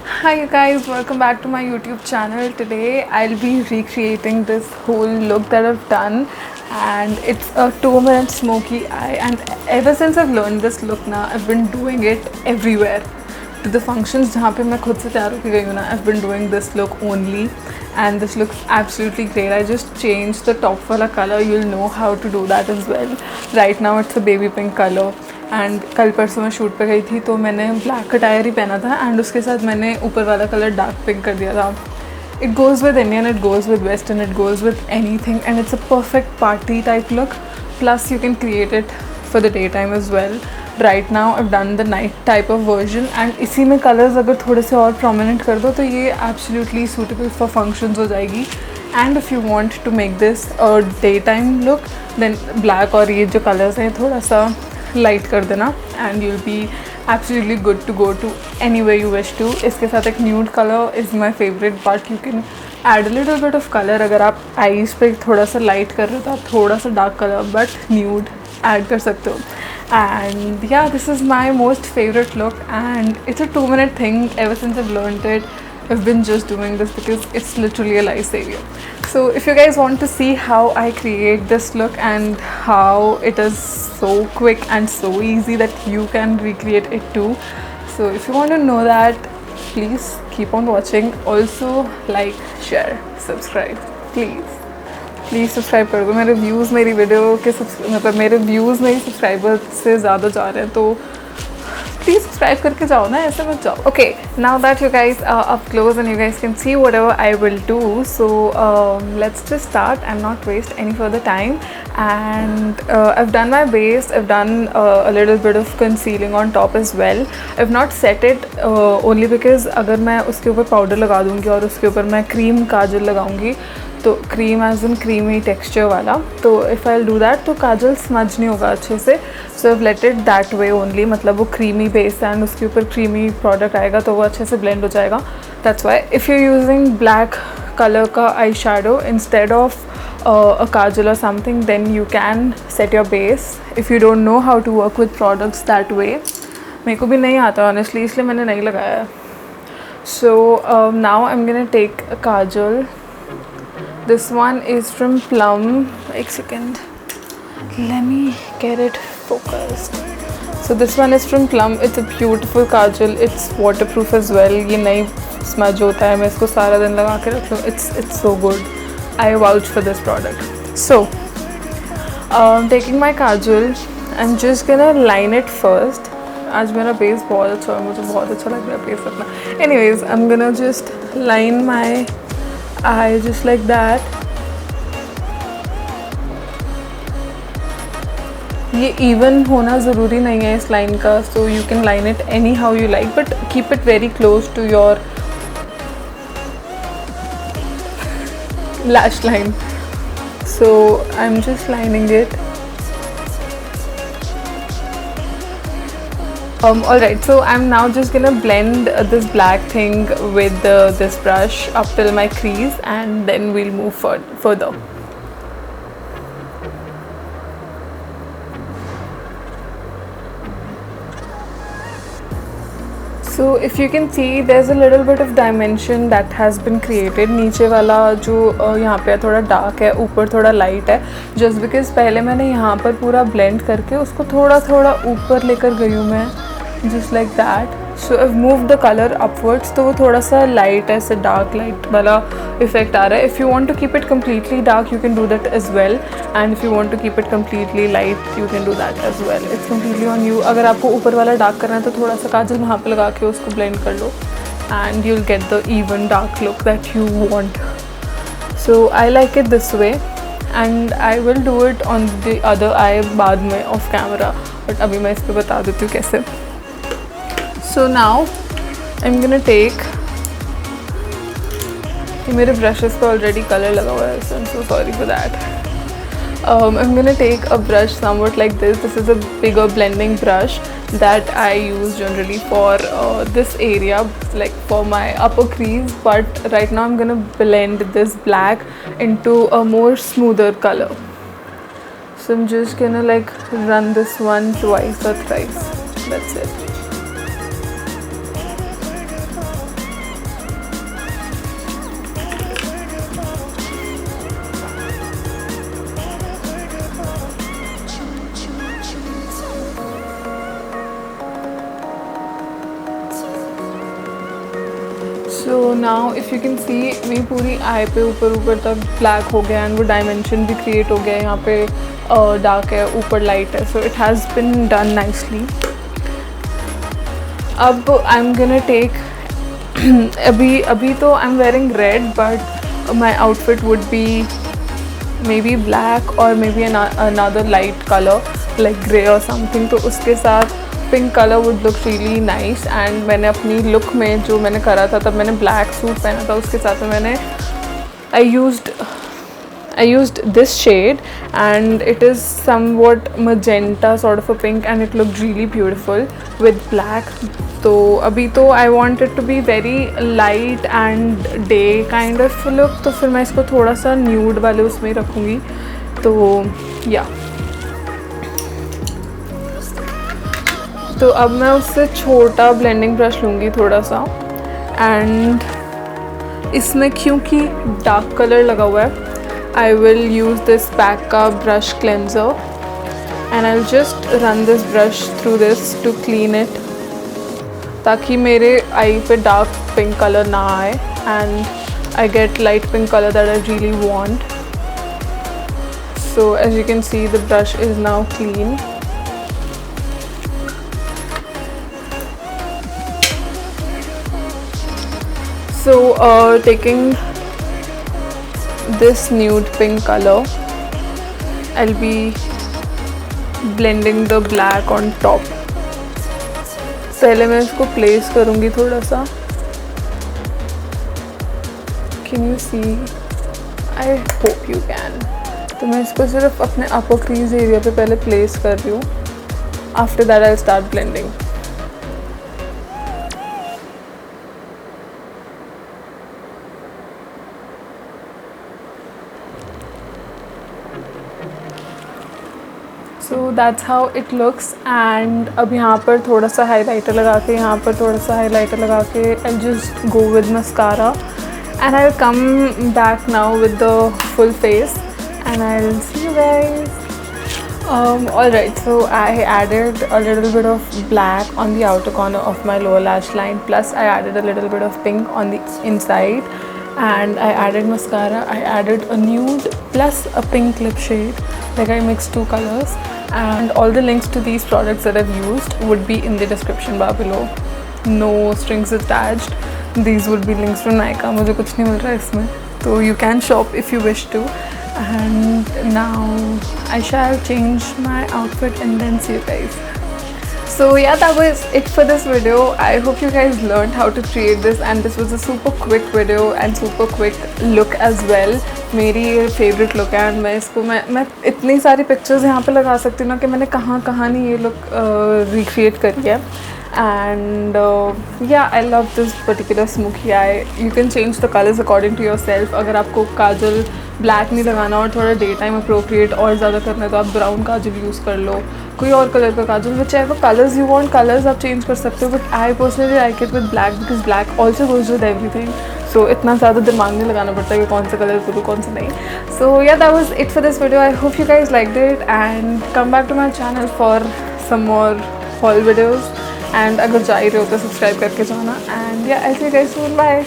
Hi you guys, welcome back to my YouTube channel. Today I'll be recreating this whole look that I've done, and it's a 2-minute smoky eye, and ever since I've learned this look now, I've been doing it everywhere. To the functions जहाँ पे मैं खुद से तैयार होके गई हूँ ना, I've been doing this look only and this looks absolutely great. I just changed the top वाला color, you'll know how to do that as well. Right now it's a baby pink color. And कल परसों मैं shoot पे गई थी तो मैंने black attire ही पहना था एंड उसके साथ मैंने ऊपर वाला कलर डार्क पिंक कर दिया था. It goes with Indian, it goes with western, it goes with anything and it's a perfect party type look. Plus you can create it for the day time as well. Right now I done the night type of version and इसी में colours अगर थोड़े से और prominent कर दो तो ये एब्सोल्युटली सूटेबल फॉर फंक्शंस हो जाएगी. And if you want to make this a day time look then black और ये जो कलर्स हैं थोड़ा सा लाइट कर देना and you'll be absolutely good to go to any way you wish to. इसके साथ एक nude colour is my favourite but you can add little bit of colour. अगर आप आईज पे थोड़ा सा लाइट कर रहे हो तो आप थोड़ा सा dark colour but nude add कर सकते हो. एंड या this is my most favourite look and it's a 2-minute thing. Ever since I've learned it, I've been just doing this because it's literally a lifesaver. So if you guys want to see how I create this look and how it is so quick and so easy that you can recreate it too, so if you want to know that, please keep on watching. Also like, share, subscribe, please subscribe कर दो. मेरे views मेरी video के मतलब मेरे views मेरी subscriber से ज़्यादा जा रहे हैं तो प्लीज़ सब्सक्राइब करके जाओ ना, ऐसे मत जाओ. Okay, now that you guys up close and you guys can see whatever I will do. So let's just start and not waste any further time. And I've done my base, I've done a little bit of concealing on top as well. I've not set it only because अगर मैं उसके ऊपर powder लगा दूँगी और उसके ऊपर मैं क्रीम काजल लगाऊँगी तो cream as in creamy texture वाला, तो इफ़ आई डू दैट तो काजल स्मज नहीं होगा अच्छे से. So I let it that way only, मतलब वो क्रीमी बेस एंड उसके ऊपर क्रीमी प्रोडक्ट आएगा तो वो अच्छे से ब्लेंड हो जाएगा. That's why if you using black colour का eyeshadow instead of a kajal or something, then you can set your base if you don't know how to work with products that way. मेरे को भी नहीं आता honestly, इसलिए मैंने नहीं लगाया. So now I'm gonna take a kajal. This one is from Plum. एक second, let me get it focused. So this one is from Plum. It's a beautiful kajal. It's waterproof as well. ये नहीं smudge होता है. मैं इसको सारा दिन लगा के रख लूँ. It's so good. I vouch for this product. So, taking my kajal, I'm just gonna line it first. आज मेरा बेस बहुत अच्छा है, मुझे बहुत अच्छा लग रहा है बेस अपना. Anyways, I'm gonna just line my eye just like that. ये even होना ज़रूरी नहीं है इस लाइन का, so you can line it any how you like, but keep it very close to your lash line. So I'm just lining it. Alright, so I'm now just gonna blend this black thing with this brush up till my crease and then we'll move further. So if you can see, there's a little bit of dimension that has been created. नीचे वाला जो यहाँ पे थोड़ा dark है, ऊपर थोड़ा light है, just because पहले मैंने यहाँ पर पूरा ब्लेंड करके उसको थोड़ा थोड़ा ऊपर लेकर गई हूँ मैं, just like that. So I've moved the color upwards, तो वो थोड़ा सा लाइट ऐसे डार्क लाइट वाला इफेक्ट आ रहा है. If you want to keep it completely dark, you can do that as well. And if you want to keep it completely light, you can do that as well. It's completely on you. अगर आपको ऊपर वाला dark करना है तो थोड़ा सा काजल वहाँ पे लगा के उसको ब्लेंड कर लो and you'll get the even dark look that you want. So I like it this way and I will do it on the other eye बाद में off camera, but अभी मैं इस पे बता देती हूँ कैसे. So now I'm gonna take, ये मेरे brushes पे already color लगा हुआ है, so I'm so sorry for that. I'm gonna take a brush somewhat like this. This is a bigger blending brush that I use generally for this area, like for my upper crease, but right now I'm gonna blend this black into a more smoother color. So I'm just gonna like run this one twice or thrice. That's it. So now if you can see मेरी पूरी आई पे ऊपर तक black हो गया and वो dimension भी create हो गया. यहाँ पे डार्क है, ऊपर लाइट है, so it has been done nicely. अब आई एम गोना टेक अभी तो I am wearing red but my outfit would be maybe black और maybe another light colour like grey और something. तो उसके साथ pink colour would look really nice. And मैंने अपनी look में जो मैंने करा था तब मैंने ब्लैक सूट पहना था, उसके साथ में मैंने I used this shade and it is somewhat magenta sort of a pink and it looked really beautiful with black. तो अभी तो I want it to be very light and day kind of look, तो फिर मैं इसको थोड़ा सा nude वाले उसमें ही रखूँगी. तो या तो अब मैं उससे छोटा ब्लेंडिंग ब्रश लूँगी थोड़ा सा. एंड इसमें क्योंकि डार्क कलर लगा हुआ है I will use this PAC का brush cleanser and I'll just run this brush through this to clean it ताकि मेरे आई पे डार्क पिंक कलर ना आए and I get light pink color that I really want. So as you can see the brush is now clean. So taking this nude pink color I'll be blending the black on top. पहले मैं इसको place करूँगी थोड़ा सा. Can you see? I hope you can. तो मैं इसको सिर्फ अपने अपर क्रीज एरिया पे पहले प्लेस कर रही हूँ. After that I'll start blending. So that's how it looks. And अब यहाँ पर थोड़ा सा हाइलाइटर लगा के, यहाँ पर थोड़ा सा हाइलाइटर लगा के I just go with mascara and I will come back now with the full face and I will see you guys. Alright, so I added a little bit of black on the outer corner of my lower lash line, plus I added a little bit of pink on the inside, and I added mascara. I added a nude plus a pink lip shade, like I mixed two colors. And all the links to these products that I've used would be in the description bar below. No strings attached. These would be links from Nykaa. मुझे कुछ नहीं मिल रहा है इसमें, तो you can shop if you wish to. And now I shall change my outfit and then see you guys. So yeah, that was it for this video. I hope you guys learned how to create this, and this was a super quick video and super quick look as well. मेरी favourite look है and मैं इसको मैं इतनी सारी pictures यहाँ पे लगा सकती हूँ ना कि मैंने कहाँ नहीं ये लुक रिक्रिएट करी है. And yeah I love this particular smoky eye. You can change the colours according to yourself. अगर आपको काजल ब्लैक नहीं लगाना और थोड़ा डे टाइम अप्रोप्रिएट और ज़्यादा करना है तो आप ब्राउन काजल यूज़ कर लो, कोई और कलर का काजल, whichever colours you want colours आप चेंज कर सकते हो. But I personally like it with black because black also goes with everything. So इतना ज़्यादा दिमाग नहीं लगाना पड़ता कि कौन सा कलर करूँ कौन सा नहीं. So yeah that was it for this video. I hope you guys liked it and come back to my channel for some more haul videos. And अगर जा ही रहे हो तो सब्सक्राइब करके जाना. And yeah I C you guys soon. Bye.